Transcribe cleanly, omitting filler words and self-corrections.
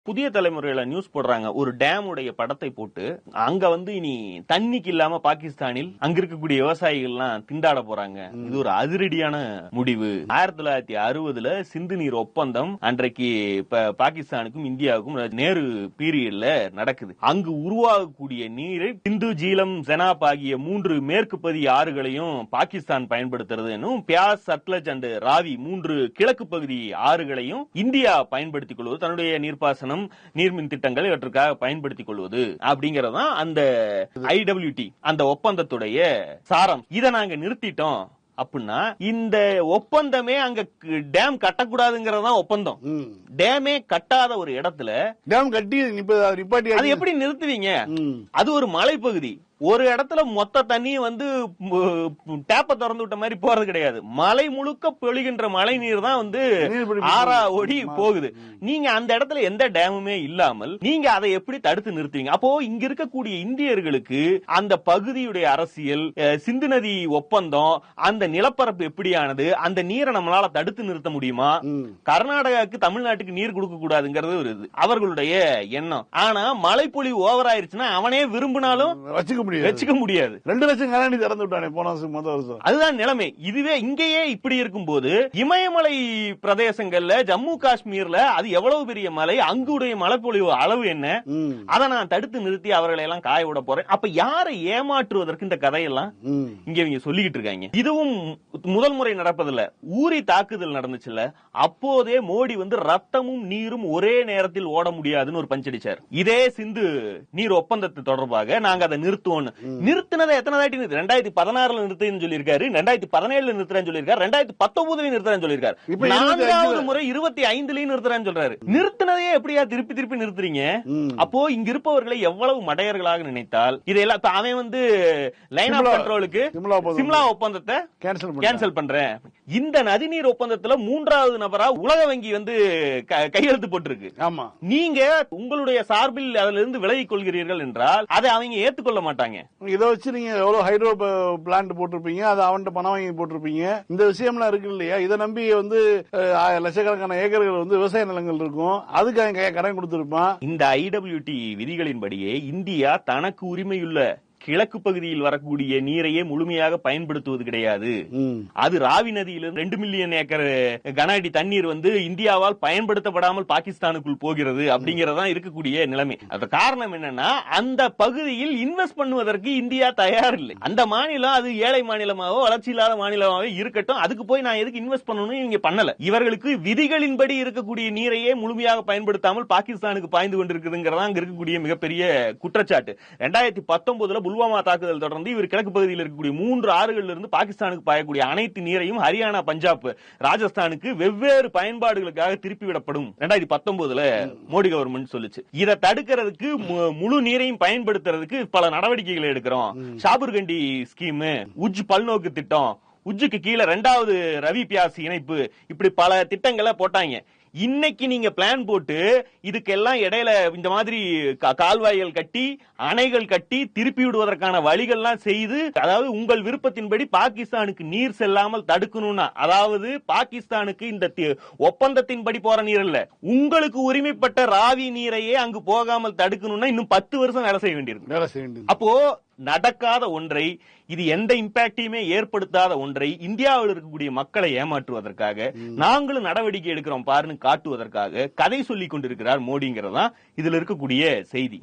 புதிய தலைமுறையில நியூஸ் போடுறாங்க. ஒரு டேம் உடைய படத்தை போட்டு அங்க இனி தண்ணிக்கு இல்லாம பாகிஸ்தானில் அங்க இருக்கக்கூடிய விவசாயிகள் எல்லாம் திண்டாட போறாங்க. இது ஒரு அதிரடியான முடிவு. 1960 சிந்து நீர் ஒப்பந்தம் அன்றைக்கு பாகிஸ்தானுக்கும் இந்தியாவுக்கும் நேரு பீரியட்ல நடக்குது. அங்கு உருவாகக்கூடிய நீரை சிந்து, ஜீலம், செனாப் ஆகிய 3 மேற்கு பகுதி ஆறுகளையும் பாகிஸ்தான் பயன்படுத்துறது, பியாஸ், சட்லஜ் அண்ட் ராவி 3 கிழக்கு பகுதி ஆறுகளையும் இந்தியா பயன்படுத்திக் கொள்வது, தன்னுடைய நீர்ப்பாசனம், நீர்மின் திட்டங்கள் இவற்றுக்காக பயன்படுத்திக் கொள்வது அப்படிங்கறதான் அந்த IWT அந்த ஒப்பந்தத்துடைய சாரம். இதை நாங்க நிறுத்திட்டோம் அப்படின்னா இந்த ஒப்பந்தமே அங்க டேம் கட்டக்கூடாதுங்கறதான் ஒப்பந்தம். டேமே கட்டாத ஒரு இடத்துல டேம் கட்டி அது எப்படி நிறுத்துவீங்க? அது ஒரு மலைப்பகுதி. ஒரு இடத்துல மொத்த தண்ணி டேப்ப திறந்து விட்ட மாதிரி போறது கிடையாது. மலை முழுக்க பொழிகின்ற மழை நீர் தான் ஆறா ஓடி போகுது. நீங்க அந்த இடத்துல எந்த டேமுமே இல்லாமல் நீங்க அதை எப்படி தடுத்து நிறுத்துவீங்க? அப்போ இங்க இருக்கக்கூடிய இந்தியர்களுக்கு அந்த பகுதியுடைய அரசியல், சிந்து நதி ஒப்பந்தம், அந்த நிலப்பரப்பு எப்படியானது, அந்த நீரை நம்மளால தடுத்து நிறுத்த முடியுமா? கர்நாடகாவுக்கு தமிழ்நாட்டுக்கு நீர் கொடுக்க கூடாதுங்கிறது ஒரு அவர்களுடைய எண்ணம். ஆனா மழைப்பொழிவு ஓவர் ஆயிருச்சுன்னா அவனே விரும்பினாலும் வச்சுக்க முடியாது. 2 லட்சம் கனஅடி திறந்து விட்டானே போன வருஷம். அதுதான் நிலைமை. இதுவே இங்கேயே இப்படி இருக்கும்போது இமயமலை பிரதேசங்கள்ல, ஜம்மு காஷ்மீர்ல அது எவ்வளவு பெரிய மலை, அங்குடைய மழைப்பொழிவு அளவு என்ன, அதை நான் தடுத்து நிறுத்தி அவர்களை எல்லாம் காய விட போறேன். அப்ப யாரை ஏமாற்றுவதற்கு இந்த கதையெல்லாம் இங்க இவங்க சொல்லிக்கிட்டு இருக்காங்க. இதுவும் முதல் முறை நடப்பதில்ல. ஊரி தாக்குதல் நடந்துச்சுல்ல, அப்போதே மோடி ரத்தமும் நீரும் ஒரே நேரத்தில் ஓட முடியாதுன்னு ஒரு பஞ்சடிச்சார். இதே சிந்து நீர் ஒப்பந்தத்தை தொடர்பாக நாங்க அதை நிறுத்துவோம். நிறுத்தினதை எத்தனை தாட்டி 2016 நிறுத்துன்னு சொல்லியிருக்காரு, 2017 நிறுத்துறேன்னு சொல்லியிருக்காரு, 2019 நிறுத்துறேன்னு சொல்லியிருக்காரு, 4வது முறை 25 நிறுத்துறேன்னு சொல்றாரு. நிறுத்தினதையே எப்படியா திருப்பி நிறுத்துறீங்க? அப்போ இங்க இருப்பவர்களை எவ்வளவு மடையர்களாக நினைத்தால் இதெல்லாம் அவன் லைன் ஆஃப் கண்ட்ரோலுக்கு சிம்லா ஒப்பந்தத்தை கேன்சல் பண்றேன். இந்த நதிநீர் ஒப்பந்தத்துல 3வது நபரா உலக வங்கி கையெழுத்து போட்டிருக்கு. நீங்க உங்களுடைய சார்பில் அதுல இருந்து விலகிக் கொள்கிறீர்கள் என்றால் அதை அவங்க ஏத்துக்கொள்ள மாட்டாங்க. இதை வச்சு நீங்க எவ்வளவு ஹைட்ரோ பிளான்ட் போட்டிருப்பீங்க, அதை அவன்கிட்ட பணம் வாங்கி போட்டிருப்பீங்க. இந்த விஷயம்லாம் இருக்கு இல்லையா? இதை நம்பி லட்சக்கணக்கான ஏக்கர்கள் விவசாய நிலங்கள் இருக்கும், அதுக்கு அவன் கடன் கொடுத்திருப்பான். இந்த IWT விதிகளின்படியே இந்தியா தனக்கு உரிமையுள்ள கிழக்கு பகுதியில் வரக்கூடிய நீரையே முழுமையாக பயன்படுத்துவது கிடையாது. அது ராவி நதியிலிருந்து 2 மில்லியன் ஏக்கர் கன அடி தண்ணீர் இந்தியாவால் பயன்படுத்தப்படாமல் பாகிஸ்தானுக்குள் போகிறது அப்படிங்கறதா இருக்கக்கூடிய நிலைமை. அது காரணம் என்னன்னா அந்த பகுதியில் இன்வெஸ்ட் பண்ணுவதற்கு இந்தியா தயார் இல்லை. அந்த மாநிலம் அது ஏழை மாநிலமாவோ வளர்ச்சி இல்லாத மாநிலமாவோ இருக்கட்டும், அதுக்கு போய் நான் எதுக்கு இன்வெஸ்ட் பண்ணணும் இவங்க பண்ணல. இவர்களுக்கு விதிகளின்படி இருக்கக்கூடிய நீரையே முழுமையாக பயன்படுத்தாமல் பாகிஸ்தானுக்கு பாய்ந்து கொண்டிருக்குதுங்கிறதா அங்க இருக்கக்கூடிய மிகப்பெரிய குற்றச்சாட்டு. 2019 புல்வாமா தாக்குதல் தொடர்ந்து இவர் கிழக்கு பகுதியில் இருக்கக்கூடிய 3 ஆறுகளில் இருந்து பாகிஸ்தானுக்கு பாயக்கூடிய அனைத்து நீரையும் ஹரியானா, பஞ்சாப், ராஜஸ்தானுக்கு வெவ்வேறு பயன்பாடுகளுக்காக திருப்பிவிடப்படும் 2019 மோடி கவர்மெண்ட் சொல்லுச்சு. இதை தடுக்கிறதுக்கு முழு நீரையும் பயன்படுத்துறதுக்கு பல நடவடிக்கைகளை எடுக்கிறோம். ஷாபுர்கண்டி ஸ்கீம், உஜ் பல்நோக்கு திட்டம், உஜ்ஜுக்கு கீழே 2வது ரவி பியாஸ் இணைப்பு, இப்படி பல திட்டங்களை போட்டாங்க. இன்னைக்கு நீங்க பிளான் போட்டு இதுக்கெல்லாம் இடையில இந்த மாதிரி கால்வாய்கள் கட்டி, அணைகள் கட்டி திருப்பி விடுவதற்கான வழிகள்லாம் செய்து, அதாவது உங்கள் விருப்பத்தின்படி பாகிஸ்தானுக்கு நீர் செல்லாமல் தடுக்கணும்னா, அதாவது பாகிஸ்தானுக்கு இந்த ஒப்பந்தத்தின்படி போற நீர் இல்ல, உங்களுக்கு உரிமைப்பட்ட ராவி நீரையே அங்கு போகாமல் தடுக்கணும்னா இன்னும் 10 வருஷம் வேலை செய்ய வேண்டியிருக்கு. அப்போ நடக்காத ஒன்றை, இது எந்த இம்பாக்டையுமே ஏற்படுத்தாத ஒன்றை இந்தியாவில் இருக்கக்கூடிய மக்களை ஏமாற்றுவதற்காக நாங்களும் நடவடிக்கை எடுக்கிறோம் பாருன்னு காட்டுவதற்காக கதை சொல்லிக் கொண்டிருக்கிறார் மோடிங்கிறதா இதுல இருக்கக்கூடிய செய்தி.